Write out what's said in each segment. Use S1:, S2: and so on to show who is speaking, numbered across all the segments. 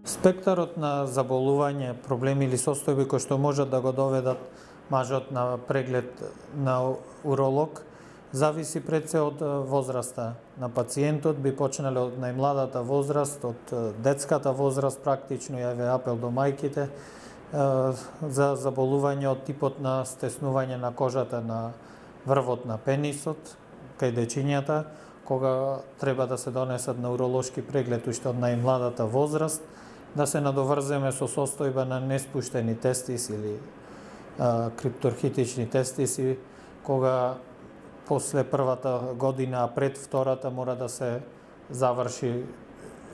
S1: Спектарот на заболување, проблеми или состојби кои што можат да го доведат мажот на преглед на уролог зависи пред се од возраста на пациентот. Би почнале од најмладата возраст, од детската возраст, практично јаве апел до мајките за заболување од типот на стеснување на кожата на врвот на пенисот кај дечињата, кога треба да се донесат на уролошки преглед уште од најмладата возраст, да се надоврземе со состојба на неспуштени тестиси или крипторхитични тестиси, кога после првата година, а пред втората мора да се заврши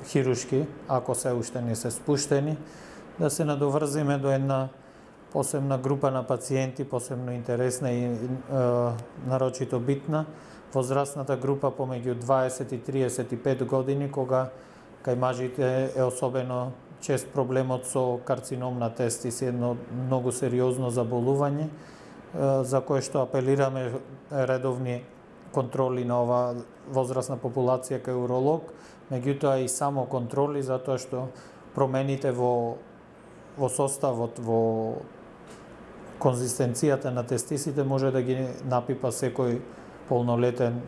S1: хирушки, ако се уште не се спуштени, да се надоврзиме до една посебна група на пациенти, посебно интересна и нарочито битна, возрастната група помеѓу 20 и 35 години, кога кај мажите е особено чест проблемот со карцином на тестис, едно многу сериозно заболување, за кое што апелираме редовни контроли на ова возрастна популација кај уролог, меѓутоа и само контроли, затоа што промените во составот, во конзистенцијата на тестисите може да ги напипа секој полнолетен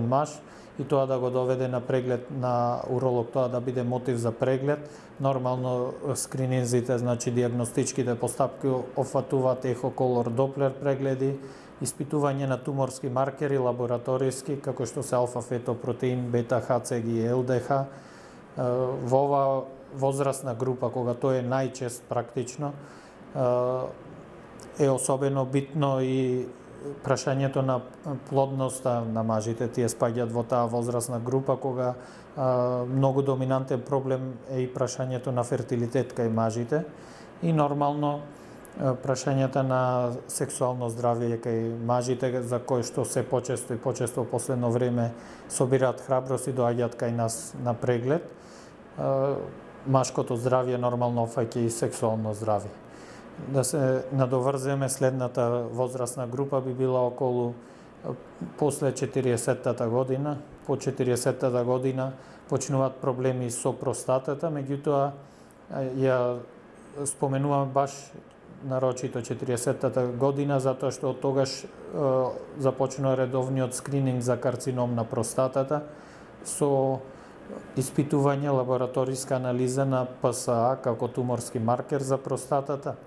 S1: маж, и тоа да го доведе на преглед на уролог, тоа да биде мотив за преглед. Нормално скрининзите, значи диагностичките постапки офатуваат ехоколор, доплер прегледи, испитување на туморски маркери лабораториски, како што се алфа-фетопротеин, бета-ХЦГ и ЛДХ. Во ова возрастна група, кога тоа е најчест практично, е особено битно и прашањето на плодноста на мажите. Тие спаѓаат во таа возрастна група, кога многу доминантен проблем е и прашањето на фертилитет кај мажите и нормално прашањата на сексуално здравје кај мажите, за кои што се почесто и почесто последно време собираат храброст и доаѓаат кај нас на преглед. Машкото здравје нормално опфаќа и сексуално здравје. Да се надоврземе, следната возрастна група би била околу после 40-тата година. По 40-тата година почнуваат проблеми со простатата, меѓутоа ја споменувам баш нарочито 40-тата година, затоа што од тогаш започнува редовниот скрининг за карцином на простатата со испитување, лабораториска анализа на ПСА како туморски маркер за простатата,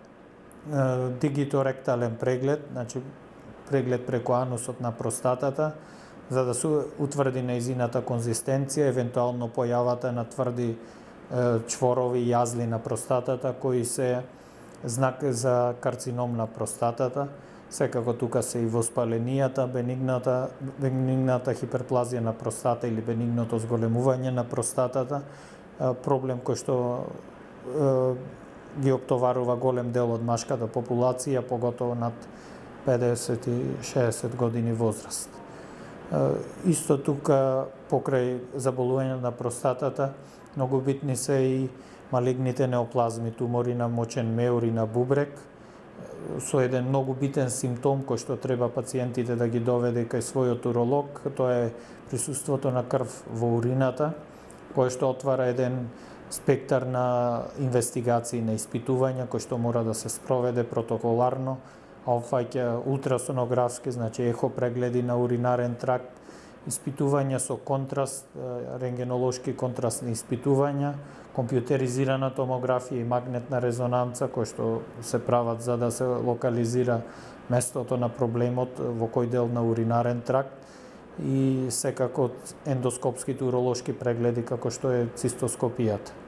S1: дигиторектален преглед, значи преглед преку анусот на простатата, за да се утврди нејзината конзистенција, евентуално појавата на тврди чворови јазли на простатата, кои се знак за карцином на простатата. Секако тука се и воспаленијата, бенигната хиперплазија на простата или бенигното зголемување на простатата, проблем кој што ги оптоварува голем дел од машката популација, поготово над 50 и 60 години возраст. Исто тука, покрај заболување на простатата, многу битни се и малигните неоплазми, тумори на мочен меур и на бубрек, со еден многу битен симптом кој што треба пациентите да ги доведе кај својот уролог, тоа е присуството на крв во урината, кој што отвара еден спектар на инвестигации, на испитувања, кој што мора да се спроведе протоколарно, а опфаќа ултрасонографски, значи ехо прегледи на уринарен тракт, испитувања со контраст, рентгенолошки контрастни испитувања, компјутеризирана томографија и магнетна резонанца, кои што се прават за да се локализира местото на проблемот во кој дел на уринарен тракт, и секако ендоскопските уролошки прегледи како што е цистоскопијата.